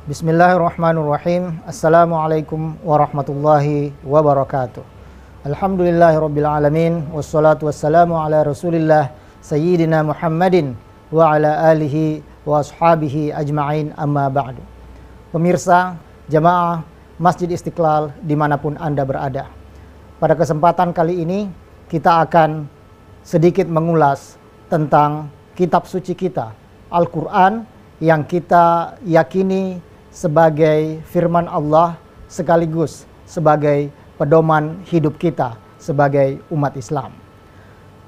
Bismillahirrahmanirrahim. Assalamualaikum warahmatullahi wabarakatuh. Alhamdulillahirabbil alamin wassalatu wassalamu ala Rasulillah sayyidina Muhammadin wa ala alihi wa ashabihi ajma'in, amma ba'du. Pemirsa jamaah Masjid Istiqlal dimanapun Anda berada, pada kesempatan kali ini kita akan sedikit mengulas tentang kitab suci kita, Al-Quran, yang kita yakini sebagai firman Allah sekaligus sebagai pedoman hidup kita sebagai umat Islam.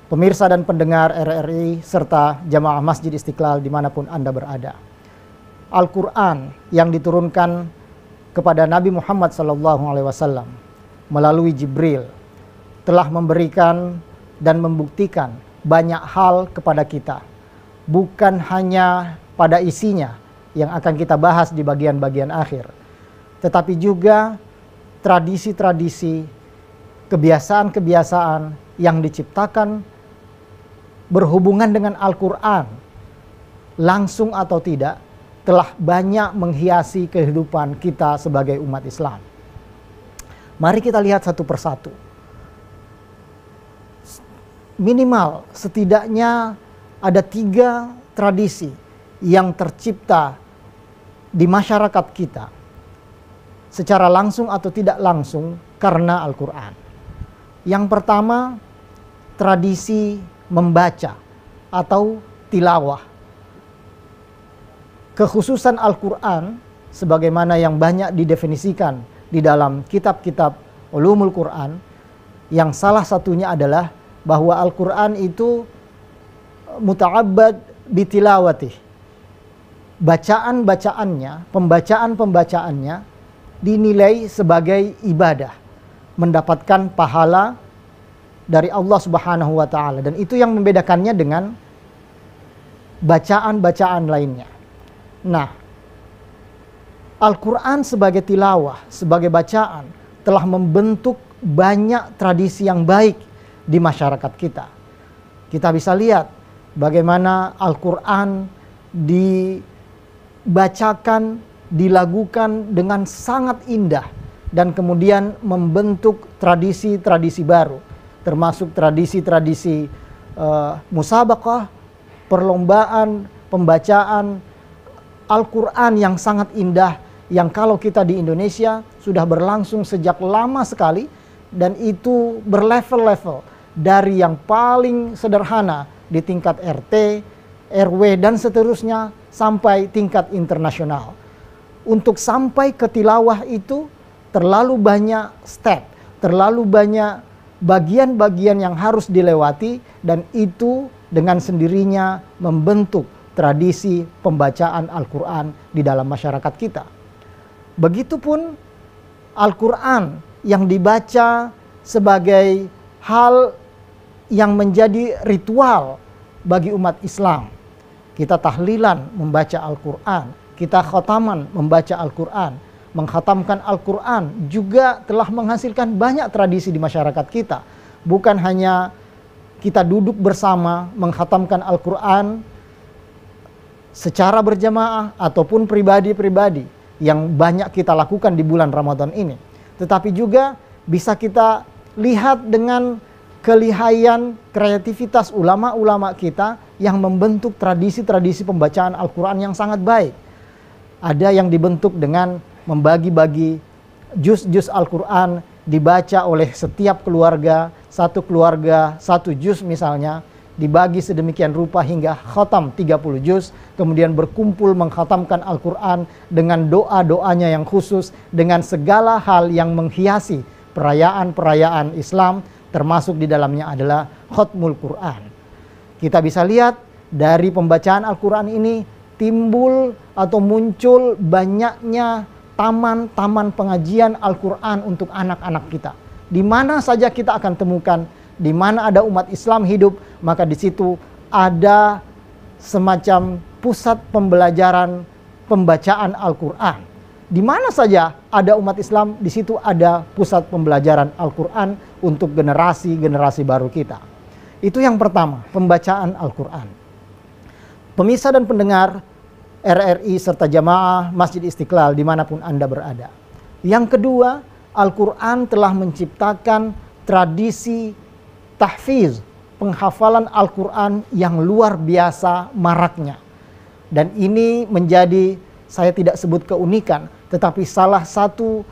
Pemirsa dan pendengar RRI serta jamaah Masjid Istiqlal dimanapun Anda berada, Al-Quran yang diturunkan kepada Nabi Muhammad SAW melalui Jibril telah memberikan dan membuktikan banyak hal kepada kita, bukan hanya pada isinya yang akan kita bahas di bagian-bagian akhir, tetapi juga tradisi-tradisi, kebiasaan-kebiasaan yang diciptakan berhubungan dengan Al-Quran, langsung atau tidak, telah banyak menghiasi kehidupan kita sebagai umat Islam. Mari kita lihat satu persatu. Minimal setidaknya ada 3 tradisi yang tercipta di masyarakat kita secara langsung atau tidak langsung karena Al-Quran. Yang pertama, tradisi membaca atau tilawah. Kekhususan Al-Quran sebagaimana yang banyak didefinisikan di dalam kitab-kitab ulumul Quran, yang salah satunya adalah bahwa Al-Quran itu muta'abbad bitilawatih. Bacaan-bacaannya, pembacaan-pembacaannya dinilai sebagai ibadah, mendapatkan pahala dari Allah Subhanahu wa Ta'ala, dan itu yang membedakannya dengan bacaan-bacaan lainnya. Nah, Al-Quran sebagai tilawah, sebagai bacaan, telah membentuk banyak tradisi yang baik di masyarakat kita. Kita bisa lihat bagaimana Al-Quran dibacakan, dilagukan dengan sangat indah, dan kemudian membentuk tradisi-tradisi baru, termasuk tradisi-tradisi musabaqah, perlombaan pembacaan Al-Quran yang sangat indah, yang kalau kita di Indonesia sudah berlangsung sejak lama sekali, dan itu berlevel-level dari yang paling sederhana di tingkat RT, RW, dan seterusnya sampai tingkat internasional. Untuk sampai ke tilawah itu terlalu banyak step, terlalu banyak bagian-bagian yang harus dilewati, dan itu dengan sendirinya membentuk tradisi pembacaan Al-Quran di dalam masyarakat kita. Begitupun Al-Quran yang dibaca sebagai hal yang menjadi ritual bagi umat Islam. Kita tahlilan membaca Al-Quran, kita khataman membaca Al-Quran. Mengkhatamkan Al-Quran juga telah menghasilkan banyak tradisi di masyarakat kita. Bukan hanya kita duduk bersama mengkhatamkan Al-Quran secara berjamaah ataupun pribadi-pribadi yang banyak kita lakukan di bulan Ramadan ini, tetapi juga bisa kita lihat dengan kelihayan kreativitas ulama-ulama kita yang membentuk tradisi-tradisi pembacaan Al-Quran yang sangat baik. Ada yang dibentuk dengan membagi-bagi juz-juz Al-Quran dibaca oleh setiap keluarga, satu juz misalnya, dibagi sedemikian rupa hingga khatam 30 juz, kemudian berkumpul mengkhatamkan Al-Quran dengan doa-doanya yang khusus, dengan segala hal yang menghiasi perayaan-perayaan Islam, termasuk di dalamnya adalah khatmul Quran. Kita bisa lihat dari pembacaan Al-Quran ini timbul atau muncul banyaknya taman-taman pengajian Al-Quran untuk anak-anak kita. Di mana saja kita akan temukan, di mana ada umat Islam hidup, maka di situ ada semacam pusat pembelajaran pembacaan Al-Quran. Di mana saja ada umat Islam, di situ ada pusat pembelajaran Al-Quran untuk generasi-generasi baru kita. Itu yang pertama, pembacaan Al-Quran. Pemirsa dan pendengar, RRI serta jamaah Masjid Istiqlal dimanapun Anda berada. Yang kedua, Al-Quran telah menciptakan tradisi tahfiz, penghafalan Al-Quran yang luar biasa maraknya. Dan ini menjadi, saya tidak sebut keunikan, tetapi salah satu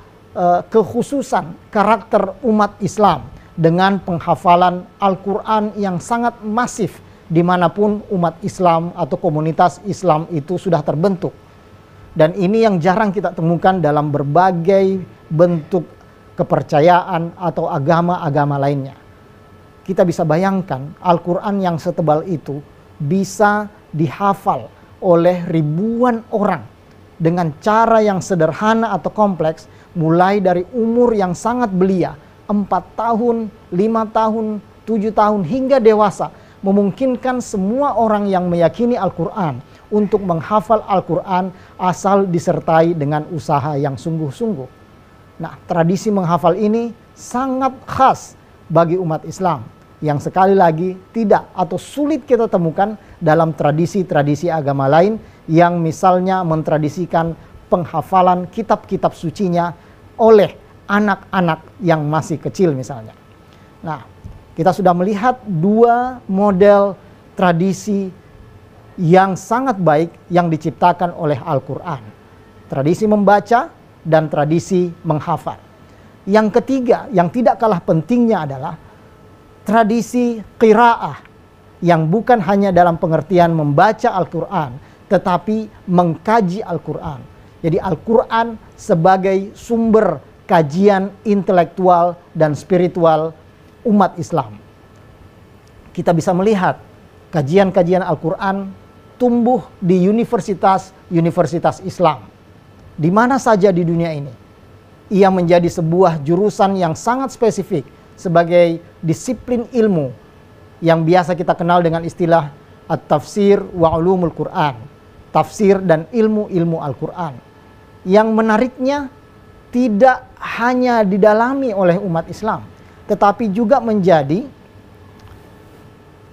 kekhususan karakter umat Islam dengan penghafalan Al-Quran yang sangat masif dimanapun umat Islam atau komunitas Islam itu sudah terbentuk. Dan ini yang jarang kita temukan dalam berbagai bentuk kepercayaan atau agama-agama lainnya. Kita bisa bayangkan Al-Quran yang setebal itu bisa dihafal oleh ribuan orang dengan cara yang sederhana atau kompleks, mulai dari umur yang sangat belia, 4 tahun, 5 tahun, 7 tahun hingga dewasa, memungkinkan semua orang yang meyakini Al-Quran untuk menghafal Al-Quran asal disertai dengan usaha yang sungguh-sungguh. Nah, tradisi menghafal ini sangat khas bagi umat Islam yang sekali lagi tidak atau sulit kita temukan dalam tradisi-tradisi agama lain yang misalnya mentradisikan penghafalan kitab-kitab sucinya oleh anak-anak yang masih kecil misalnya. Nah, kita sudah melihat dua model tradisi yang sangat baik yang diciptakan oleh Al-Quran. Tradisi membaca dan tradisi menghafal. Yang ketiga, yang tidak kalah pentingnya adalah tradisi qiraah, yang bukan hanya dalam pengertian membaca Al-Quran, tetapi mengkaji Al-Quran. Jadi Al-Quran sebagai sumber kajian intelektual dan spiritual umat Islam. Kita bisa melihat kajian-kajian Al-Quran tumbuh di universitas-universitas Islam. Di mana saja di dunia ini. Ia menjadi sebuah jurusan yang sangat spesifik sebagai disiplin ilmu yang biasa kita kenal dengan istilah At-Tafsir wa Ulumul Quran. Tafsir dan ilmu-ilmu Al-Quran. Yang menariknya tidak hanya didalami oleh umat Islam, tetapi juga menjadi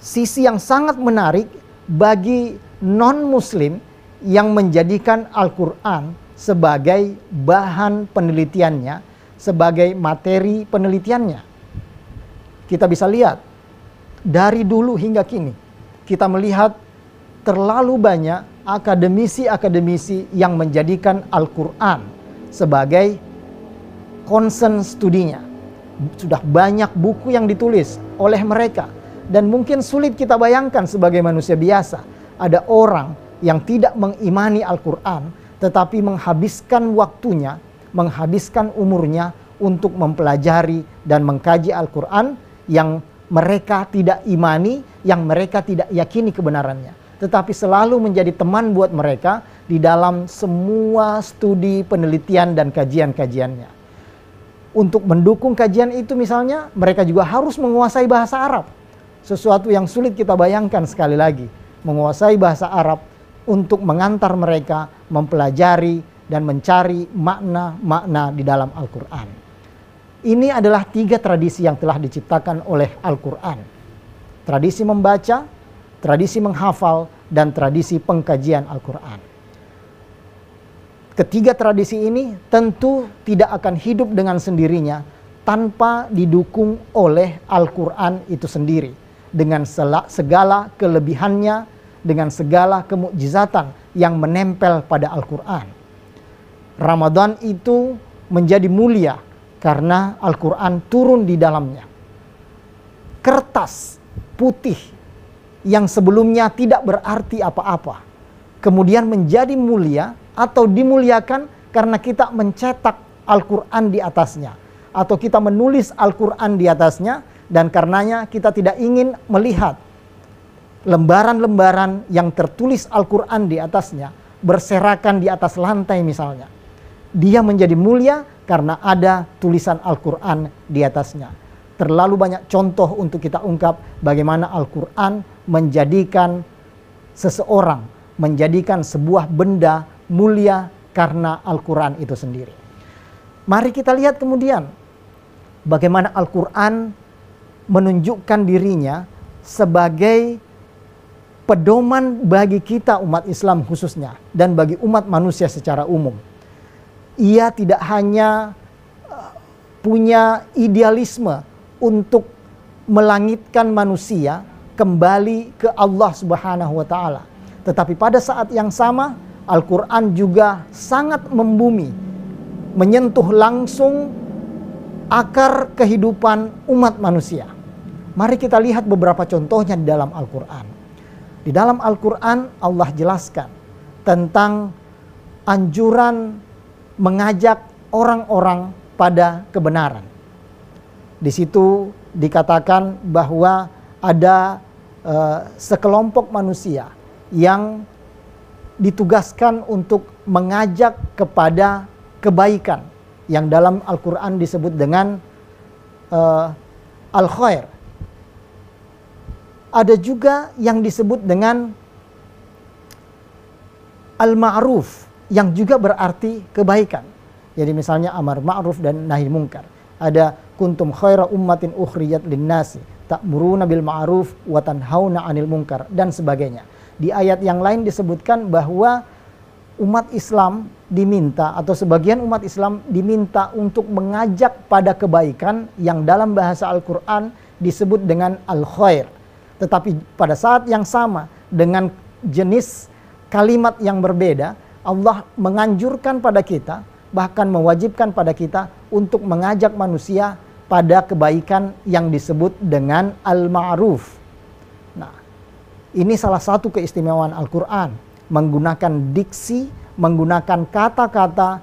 sisi yang sangat menarik bagi non-muslim yang menjadikan Al-Quran sebagai bahan penelitiannya, sebagai materi penelitiannya. Kita bisa lihat dari dulu hingga kini, kita melihat terlalu banyak akademisi-akademisi yang menjadikan Al-Quran sebagai concern studinya. Sudah banyak buku yang ditulis oleh mereka, dan mungkin sulit kita bayangkan sebagai manusia biasa ada orang yang tidak mengimani Al-Quran tetapi menghabiskan waktunya, menghabiskan umurnya untuk mempelajari dan mengkaji Al-Quran yang mereka tidak imani, yang mereka tidak yakini kebenarannya, tetapi selalu menjadi teman buat mereka di dalam semua studi, penelitian dan kajian-kajiannya. Untuk mendukung kajian itu misalnya, mereka juga harus menguasai bahasa Arab. Sesuatu yang sulit kita bayangkan sekali lagi. Menguasai bahasa Arab untuk mengantar mereka mempelajari dan mencari makna-makna di dalam Al-Quran. Ini adalah 3 tradisi yang telah diciptakan oleh Al-Quran. Tradisi membaca, tradisi menghafal, dan tradisi pengkajian Al-Quran. Ketiga tradisi ini tentu tidak akan hidup dengan sendirinya tanpa didukung oleh Al-Quran itu sendiri. Dengan segala kelebihannya, dengan segala kemukjizatan yang menempel pada Al-Quran. Ramadan itu menjadi mulia karena Al-Quran turun di dalamnya. Kertas putih yang sebelumnya tidak berarti apa-apa, kemudian menjadi mulia atau dimuliakan karena kita mencetak Al-Quran di atasnya, atau kita menulis Al-Quran di atasnya, dan karenanya kita tidak ingin melihat lembaran-lembaran yang tertulis Al-Quran di atasnya berserakan di atas lantai misalnya. Dia menjadi mulia karena ada tulisan Al-Quran di atasnya. Terlalu banyak contoh untuk kita ungkap bagaimana Al-Quran menjadikan seseorang, menjadikan sebuah benda mulia karena Al-Quran itu sendiri. Mari kita lihat kemudian bagaimana Al-Quran menunjukkan dirinya sebagai pedoman bagi kita umat Islam khususnya dan bagi umat manusia secara umum. Ia tidak hanya punya idealisme untuk melangitkan manusia kembali ke Allah Subhanahu wa taala, tetapi pada saat yang sama Al-Quran juga sangat membumi, menyentuh langsung akar kehidupan umat manusia. Mari kita lihat beberapa contohnya di dalam Al-Quran. Di dalam Al-Quran Allah jelaskan tentang anjuran mengajak orang-orang pada kebenaran. Di situ dikatakan bahwa ada sekelompok manusia yang ditugaskan untuk mengajak kepada kebaikan yang dalam Al-Quran disebut dengan al-khair. Ada juga yang disebut dengan al-ma'ruf yang juga berarti kebaikan. Jadi misalnya amar ma'ruf dan nahi munkar. Ada kuntum khaira ummatin ukhrijat linnasi ta'muruna bil ma'ruf wa tanhauna 'anil munkar dan sebagainya. Di ayat yang lain disebutkan bahwa umat Islam diminta atau sebagian umat Islam diminta untuk mengajak pada kebaikan yang dalam bahasa Al-Quran disebut dengan al-khair. Tetapi pada saat yang sama dengan jenis kalimat yang berbeda, Allah menganjurkan pada kita, bahkan mewajibkan pada kita untuk mengajak manusia pada kebaikan yang disebut dengan al-ma'ruf. Nah, ini salah satu keistimewaan Al-Quran, menggunakan diksi, menggunakan kata-kata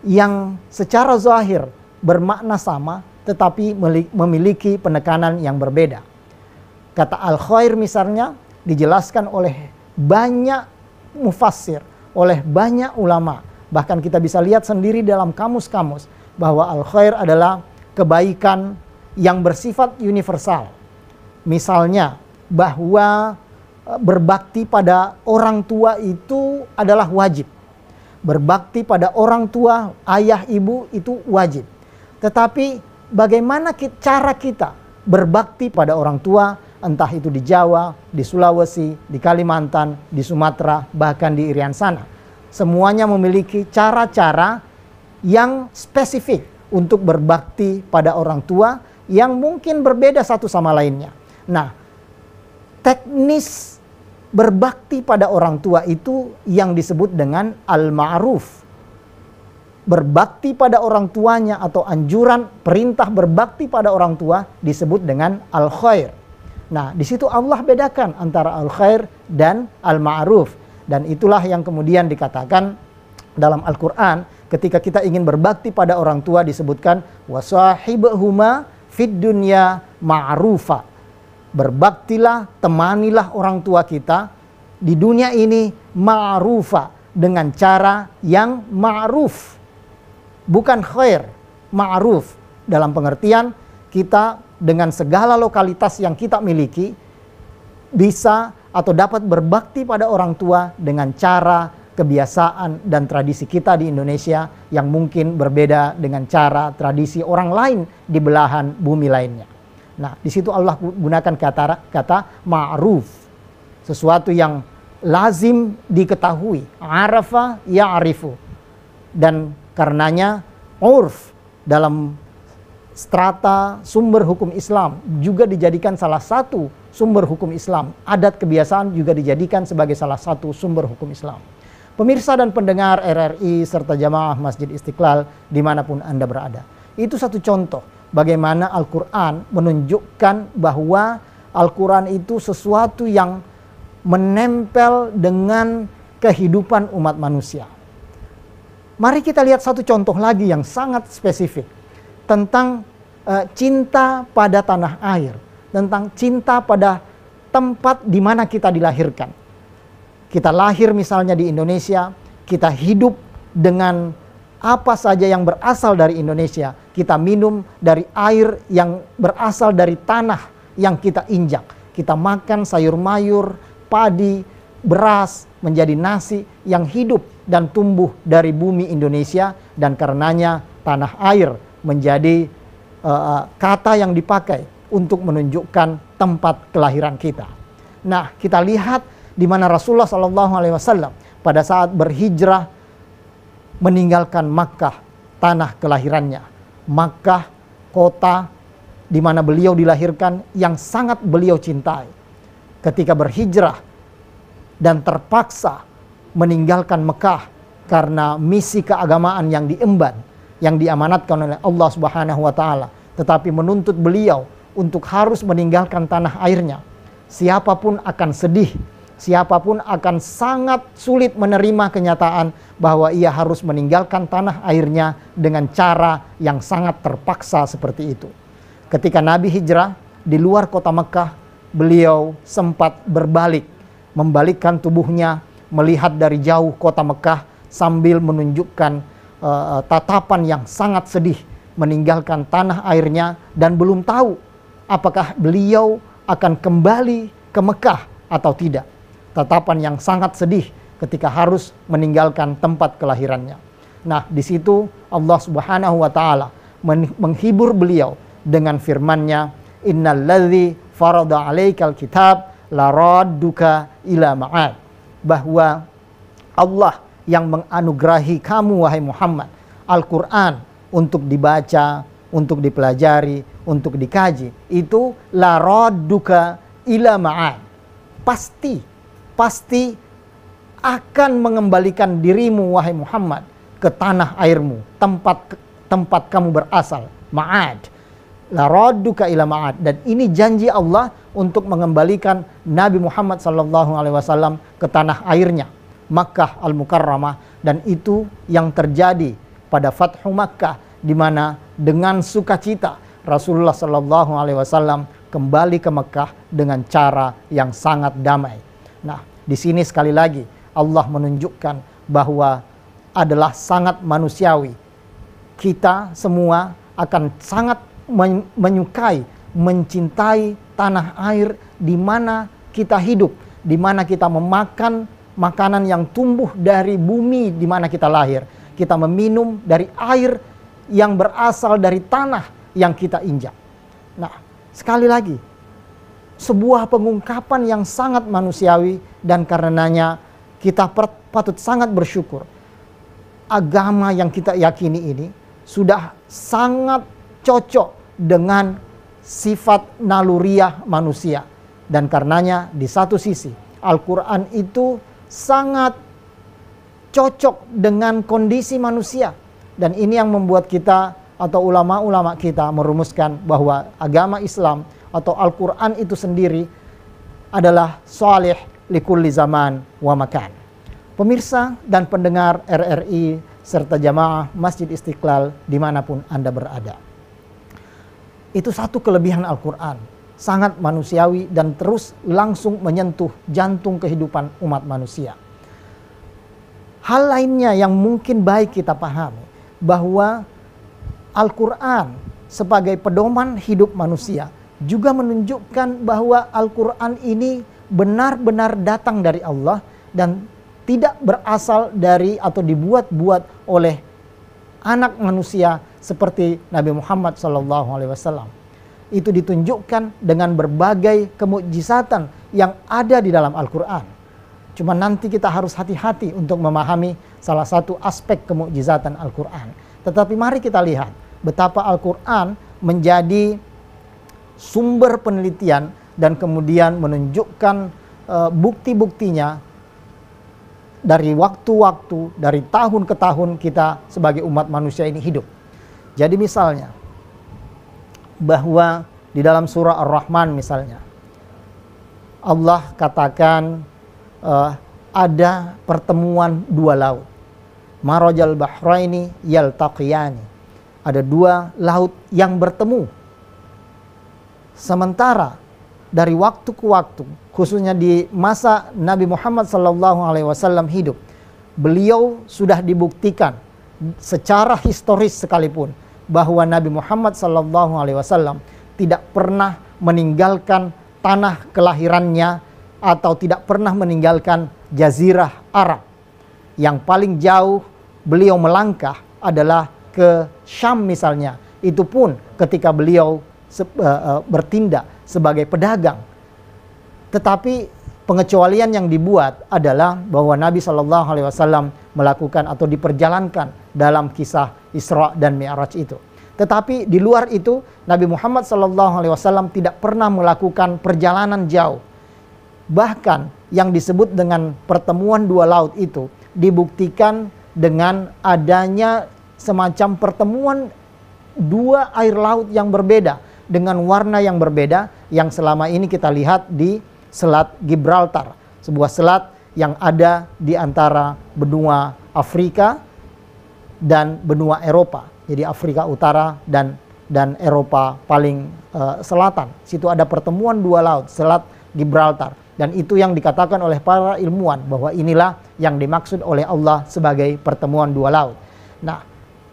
yang secara zahir bermakna sama, tetapi memiliki penekanan yang berbeda. Kata al-khair misalnya dijelaskan oleh banyak mufassir, oleh banyak ulama. Bahkan kita bisa lihat sendiri dalam kamus-kamus bahwa al-khair adalah kebaikan yang bersifat universal. Misalnya bahwa berbakti pada orang tua itu adalah wajib. Berbakti pada orang tua, ayah, ibu itu wajib. Tetapi bagaimana cara kita berbakti pada orang tua, entah itu di Jawa, di Sulawesi, di Kalimantan, di Sumatera, bahkan di Irian sana. Semuanya memiliki cara-cara yang spesifik untuk berbakti pada orang tua yang mungkin berbeda satu sama lainnya. Nah, teknis berbakti pada orang tua itu yang disebut dengan al-ma'ruf. Berbakti pada orang tuanya atau anjuran perintah berbakti pada orang tua disebut dengan al-khair. Nah, di situ Allah bedakan antara al-khair dan al-ma'ruf. Dan itulah yang kemudian dikatakan dalam Al-Quran ketika kita ingin berbakti pada orang tua disebutkan wasahibhuma fid dunya ma'rufa. Berbaktilah, temanilah orang tua kita di dunia ini ma'rufa, dengan cara yang ma'ruf. Bukan khair, ma'ruf. Dalam pengertian kita dengan segala lokalitas yang kita miliki bisa atau dapat berbakti pada orang tua dengan cara, kebiasaan dan tradisi kita di Indonesia yang mungkin berbeda dengan cara tradisi orang lain di belahan bumi lainnya. Nah, di situ Allah gunakan kata ma'ruf, sesuatu yang lazim diketahui, arafa ya'rifu. Dan karenanya urf dalam strata sumber hukum Islam juga dijadikan salah satu sumber hukum Islam. Adat kebiasaan juga dijadikan sebagai salah satu sumber hukum Islam. Pemirsa dan pendengar RRI serta jamaah Masjid Istiqlal dimanapun Anda berada. Itu satu contoh bagaimana Al-Quran menunjukkan bahwa Al-Quran itu sesuatu yang menempel dengan kehidupan umat manusia. Mari kita lihat satu contoh lagi yang sangat spesifik tentang cinta pada tanah air, tentang cinta pada tempat di mana kita dilahirkan. Kita lahir misalnya di Indonesia, kita hidup dengan apa saja yang berasal dari Indonesia. Kita minum dari air yang berasal dari tanah yang kita injak. Kita makan sayur mayur, padi, beras menjadi nasi yang hidup dan tumbuh dari bumi Indonesia. Dan karenanya tanah air menjadi kata yang dipakai untuk menunjukkan tempat kelahiran kita. Nah, kita lihat di mana Rasulullah SAW pada saat berhijrah meninggalkan Makkah, tanah kelahirannya. Makkah, kota di mana beliau dilahirkan yang sangat beliau cintai. Ketika berhijrah dan terpaksa meninggalkan Mekah karena misi keagamaan yang diemban, yang diamanatkan oleh Allah Subhanahu wa taala, tetapi menuntut beliau untuk harus meninggalkan tanah airnya. Siapapun akan sedih, siapapun akan sangat sulit menerima kenyataan bahwa ia harus meninggalkan tanah airnya dengan cara yang sangat terpaksa seperti itu. Ketika Nabi hijrah di luar kota Mekah, beliau sempat berbalik, membalikkan tubuhnya, melihat dari jauh kota Mekah sambil menunjukkan tatapan yang sangat sedih, meninggalkan tanah airnya dan belum tahu apakah beliau akan kembali ke Mekah atau tidak. Tatapan yang sangat sedih ketika harus meninggalkan tempat kelahirannya. Nah, di situ Allah Subhanahu wa taala menghibur beliau dengan firman-Nya, "Innalladzi farada 'alaikal kitab la radduka ila ma'ad." Bahwa Allah yang menganugerahi kamu wahai Muhammad Al-Qur'an untuk dibaca, untuk dipelajari, untuk dikaji, itu la radduka ila ma'ad. Pasti akan mengembalikan dirimu wahai Muhammad ke tanah airmu, tempat kamu berasal, ma'ad. La radduka ila ma'ad. Dan ini janji Allah untuk mengembalikan Nabi Muhammad SAW ke tanah airnya, Makkah Al-Mukarramah. Dan itu yang terjadi pada Fathu Makkah, di mana dengan sukacita Rasulullah SAW kembali ke Mekah dengan cara yang sangat damai. Nah, di sini sekali lagi Allah menunjukkan bahwa adalah sangat manusiawi. Kita semua akan sangat menyukai, mencintai tanah air di mana kita hidup, di mana kita memakan makanan yang tumbuh dari bumi di mana kita lahir. Kita meminum dari air yang berasal dari tanah yang kita injak. Nah, sekali lagi, sebuah pengungkapan yang sangat manusiawi, dan karenanya kita patut sangat bersyukur. Agama yang kita yakini ini sudah sangat cocok dengan sifat naluriah manusia. Dan karenanya di satu sisi Al-Quran itu sangat cocok dengan kondisi manusia. Dan ini yang membuat kita atau ulama-ulama kita merumuskan bahwa agama Islam atau Al-Quran itu sendiri adalah shalih likulli zaman wa makan. Pemirsa dan pendengar RRI serta jamaah Masjid Istiqlal dimanapun Anda berada. Itu satu kelebihan Al-Quran, sangat manusiawi dan terus langsung menyentuh jantung kehidupan umat manusia. Hal lainnya yang mungkin baik kita pahami, bahwa Al-Quran sebagai pedoman hidup manusia juga menunjukkan bahwa Al-Quran ini benar-benar datang dari Allah dan tidak berasal dari atau dibuat-buat oleh anak manusia seperti Nabi Muhammad SAW. Itu ditunjukkan dengan berbagai kemukjizatan yang ada di dalam Al-Quran. Cuma nanti kita harus hati-hati untuk memahami salah satu aspek kemukjizatan Al-Quran. Tetapi mari kita lihat betapa Al-Quran menjadi sumber penelitian dan kemudian menunjukkan bukti-buktinya dari waktu-waktu, dari tahun ke tahun kita sebagai umat manusia ini hidup. Jadi misalnya, bahwa di dalam surah Ar-Rahman misalnya, Allah katakan ada pertemuan dua laut. Marajal bahraini yaltaqiyani. Ada dua laut yang bertemu. Sementara dari waktu ke waktu, khususnya di masa Nabi Muhammad SAW hidup, beliau sudah dibuktikan secara historis sekalipun bahwa Nabi Muhammad SAW tidak pernah meninggalkan tanah kelahirannya atau tidak pernah meninggalkan jazirah Arab. Yang paling jauh beliau melangkah adalah ke Syam misalnya. Itu pun ketika beliau bertindak sebagai pedagang. Tetapi pengecualian yang dibuat adalah bahwa Nabi SAW melakukan atau diperjalankan dalam kisah Isra dan Mi'raj itu. Tetapi di luar itu Nabi Muhammad SAW tidak pernah melakukan perjalanan jauh. Bahkan yang disebut dengan pertemuan dua laut itu dibuktikan dengan adanya semacam pertemuan dua air laut yang berbeda dengan warna yang berbeda yang selama ini kita lihat di Selat Gibraltar, sebuah selat yang ada di antara benua Afrika dan benua Eropa. Jadi Afrika Utara dan Eropa paling selatan. Situ ada pertemuan dua laut, Selat Gibraltar. Dan itu yang dikatakan oleh para ilmuwan bahwa inilah yang dimaksud oleh Allah sebagai pertemuan dua laut. Nah,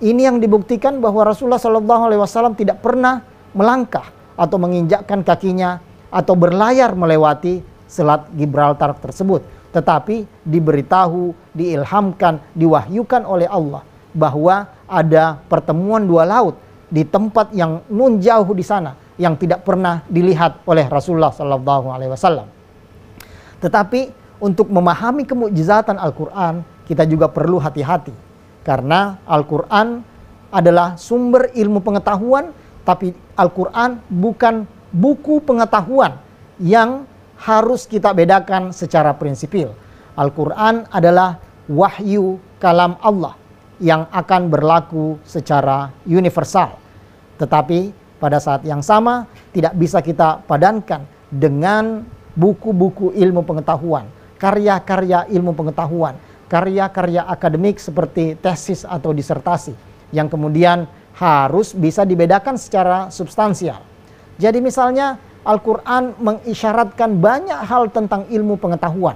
ini yang dibuktikan bahwa Rasulullah SAW tidak pernah melangkah atau menginjakkan kakinya atau berlayar melewati Selat Gibraltar tersebut, tetapi diberitahu, diilhamkan, diwahyukan oleh Allah bahwa ada pertemuan dua laut di tempat yang nun jauh di sana yang tidak pernah dilihat oleh Rasulullah SAW. Tetapi untuk memahami kemukjizatan Al-Quran kita juga perlu hati-hati, karena Al-Quran adalah sumber ilmu pengetahuan, tapi Al-Quran bukan buku pengetahuan yang harus kita bedakan secara prinsipil. Al-Quran adalah wahyu kalam Allah yang akan berlaku secara universal. Tetapi pada saat yang sama tidak bisa kita padankan dengan buku-buku ilmu pengetahuan, karya-karya ilmu pengetahuan, karya-karya akademik seperti tesis atau disertasi yang kemudian harus bisa dibedakan secara substansial. Jadi misalnya Al-Quran mengisyaratkan banyak hal tentang ilmu pengetahuan,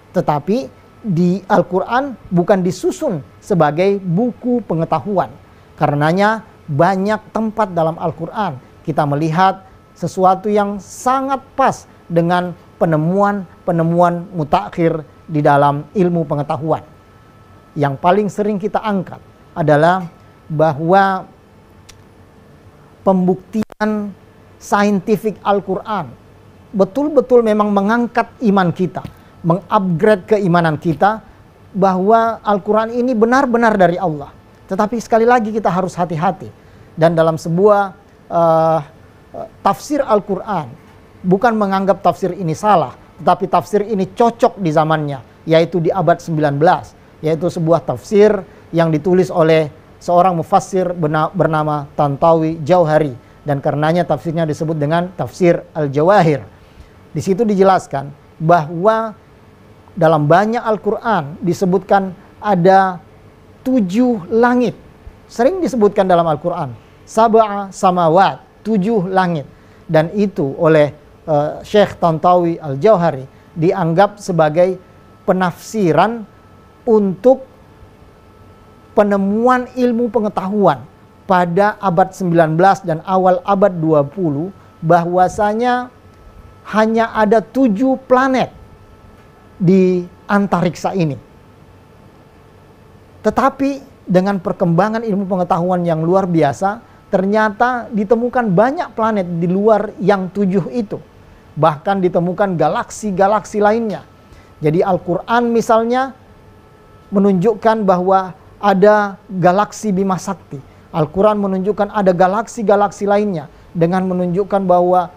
tetapi di Al-Quran bukan disusun sebagai buku pengetahuan. Karenanya banyak tempat dalam Al-Quran kita melihat sesuatu yang sangat pas dengan penemuan-penemuan mutakhir di dalam ilmu pengetahuan. Yang paling sering kita angkat adalah bahwa pembuktian saintifik Al-Quran betul-betul memang mengangkat iman kita, mengupgrade keimanan kita bahwa Al-Quran ini benar-benar dari Allah. Tetapi sekali lagi kita harus hati-hati, dan dalam sebuah tafsir Al-Quran bukan menganggap tafsir ini salah, tetapi tafsir ini cocok di zamannya, yaitu di abad 19, yaitu sebuah tafsir yang ditulis oleh seorang mufassir bernama Tantawi Jauhari, dan karenanya tafsirnya disebut dengan tafsir Al-Jawahir. Di situ dijelaskan bahwa dalam banyak Al-Quran disebutkan ada 7 langit. Sering disebutkan dalam Al-Quran sab'a samawat, 7 langit. Dan itu oleh Syekh Tantawi Al-Jauhari dianggap sebagai penafsiran untuk penemuan ilmu pengetahuan pada abad 19 dan awal abad 20, bahwasanya hanya ada 7 planet di antariksa ini. Tetapi dengan perkembangan ilmu pengetahuan yang luar biasa, ternyata ditemukan banyak planet di luar yang 7 itu. Bahkan ditemukan galaksi-galaksi lainnya. Jadi Al-Quran misalnya menunjukkan bahwa ada galaksi Bima Sakti. Al-Quran menunjukkan ada galaksi-galaksi lainnya dengan menunjukkan bahwa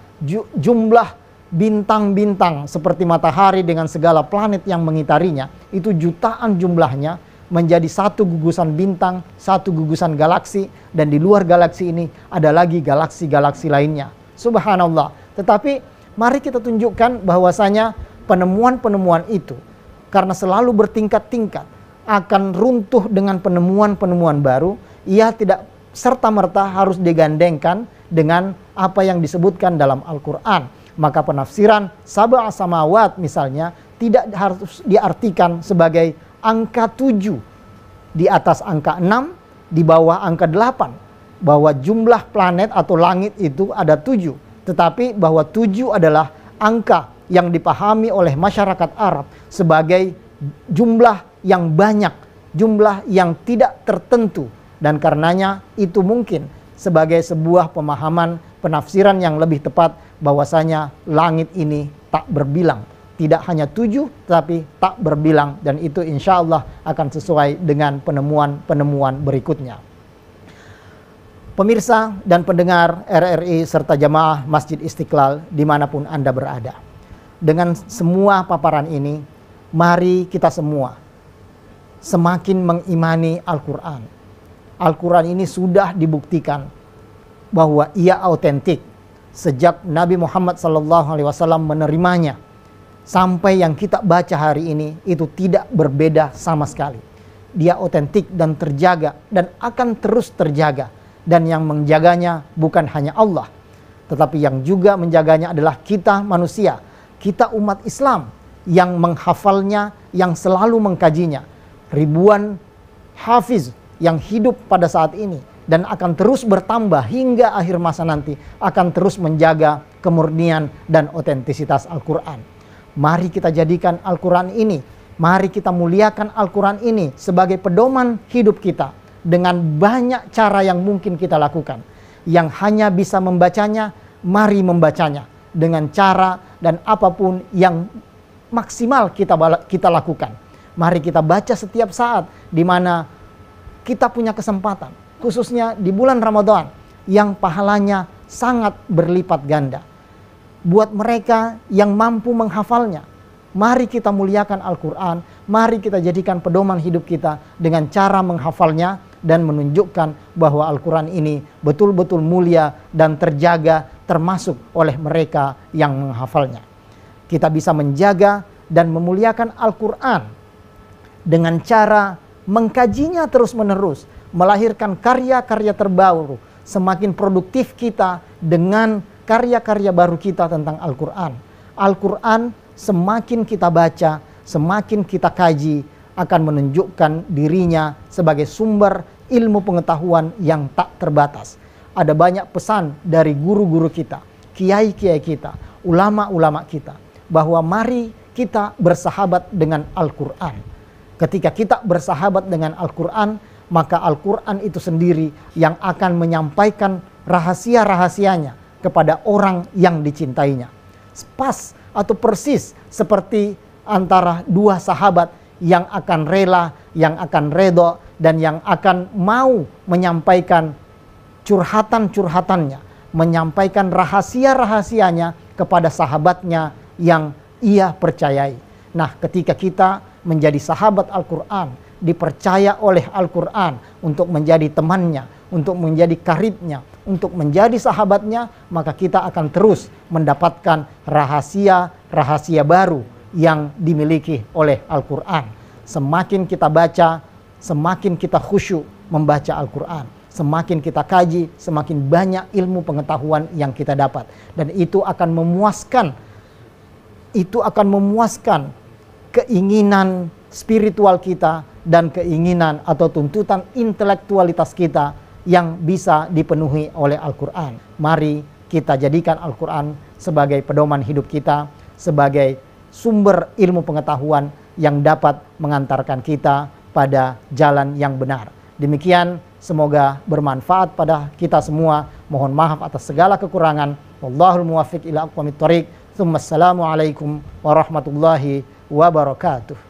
jumlah bintang-bintang seperti matahari dengan segala planet yang mengitarinya itu jutaan jumlahnya, menjadi satu gugusan bintang, satu gugusan galaksi, dan di luar galaksi ini ada lagi galaksi-galaksi lainnya. Subhanallah. Tetapi mari kita tunjukkan bahwasanya penemuan-penemuan itu karena selalu bertingkat-tingkat akan runtuh dengan penemuan-penemuan baru. Ia tidak serta-merta harus digandengkan dengan apa yang disebutkan dalam Al-Quran. Maka penafsiran sab'a samawat misalnya tidak harus diartikan sebagai angka 7 di atas angka 6, di bawah angka 8, bahwa jumlah planet atau langit itu ada 7, tetapi bahwa 7 adalah angka yang dipahami oleh masyarakat Arab sebagai jumlah yang banyak, jumlah yang tidak tertentu, dan karenanya itu mungkin sebagai sebuah pemahaman penafsiran yang lebih tepat bahwasanya langit ini tak berbilang, Tidak hanya 7, tapi tak berbilang. Dan itu insya Allah akan sesuai dengan penemuan-penemuan berikutnya. Pemirsa dan pendengar RRI serta jamaah Masjid Istiqlal dimanapun Anda berada. Dengan semua paparan ini, mari kita semua semakin mengimani Al-Quran. Al-Quran ini sudah dibuktikan bahwa ia autentik. Sejak Nabi Muhammad SAW menerimanya, sampai yang kita baca hari ini itu tidak berbeda sama sekali. Dia otentik dan terjaga dan akan terus terjaga. Dan yang menjaganya bukan hanya Allah, tetapi yang juga menjaganya adalah kita manusia, kita umat Islam yang menghafalnya, yang selalu mengkajinya. Ribuan hafiz yang hidup pada saat ini dan akan terus bertambah hingga akhir masa nanti, akan terus menjaga kemurnian dan otentisitas Al-Quran. Mari kita jadikan Al-Quran ini, mari kita muliakan Al-Quran ini sebagai pedoman hidup kita dengan banyak cara yang mungkin kita lakukan. Yang hanya bisa membacanya, mari membacanya dengan cara dan apapun yang maksimal kita lakukan. Mari kita baca setiap saat di mana kita punya kesempatan, khususnya di bulan Ramadan yang pahalanya sangat berlipat ganda. Buat mereka yang mampu menghafalnya, mari kita muliakan Al-Quran, mari kita jadikan pedoman hidup kita dengan cara menghafalnya dan menunjukkan bahwa Al-Quran ini betul-betul mulia dan terjaga termasuk oleh mereka yang menghafalnya. Kita bisa menjaga dan memuliakan Al-Quran dengan cara mengkajinya terus-menerus, melahirkan karya-karya terbaru. Semakin produktif kita dengan karya-karya baru kita tentang Al-Quran. Al-Quran semakin kita baca, semakin kita kaji, akan menunjukkan dirinya sebagai sumber ilmu pengetahuan yang tak terbatas. Ada banyak pesan dari guru-guru kita, kiai-kiai kita, ulama-ulama kita, bahwa mari kita bersahabat dengan Al-Quran. Ketika kita bersahabat dengan Al-Quran, maka Al-Quran itu sendiri yang akan menyampaikan rahasia-rahasianya kepada orang yang dicintainya. Pas atau persis seperti antara dua sahabat yang akan rela, yang akan redho, dan yang akan mau menyampaikan curhatan-curhatannya, menyampaikan rahasia-rahasianya kepada sahabatnya yang ia percayai. Nah, ketika kita menjadi sahabat Al-Quran, dipercaya oleh Al-Quran untuk menjadi temannya, untuk menjadi karibnya, untuk menjadi sahabatnya, maka kita akan terus mendapatkan rahasia-rahasia baru yang dimiliki oleh Al-Quran. Semakin kita baca, semakin kita khusyuk membaca Al-Quran. Semakin kita kaji, semakin banyak ilmu pengetahuan yang kita dapat. Dan itu akan memuaskan keinginan spiritual kita dan keinginan atau tuntutan intelektualitas kita yang bisa dipenuhi oleh Al-Quran. Mari kita jadikan Al-Quran sebagai pedoman hidup kita, sebagai sumber ilmu pengetahuan yang dapat mengantarkan kita pada jalan yang benar. Demikian, semoga bermanfaat pada kita semua. Mohon maaf atas segala kekurangan. Wallahul muwaffiq ila aqwamit thoriq. Tsumma assalamu alaikum warahmatullahi wabarakatuh.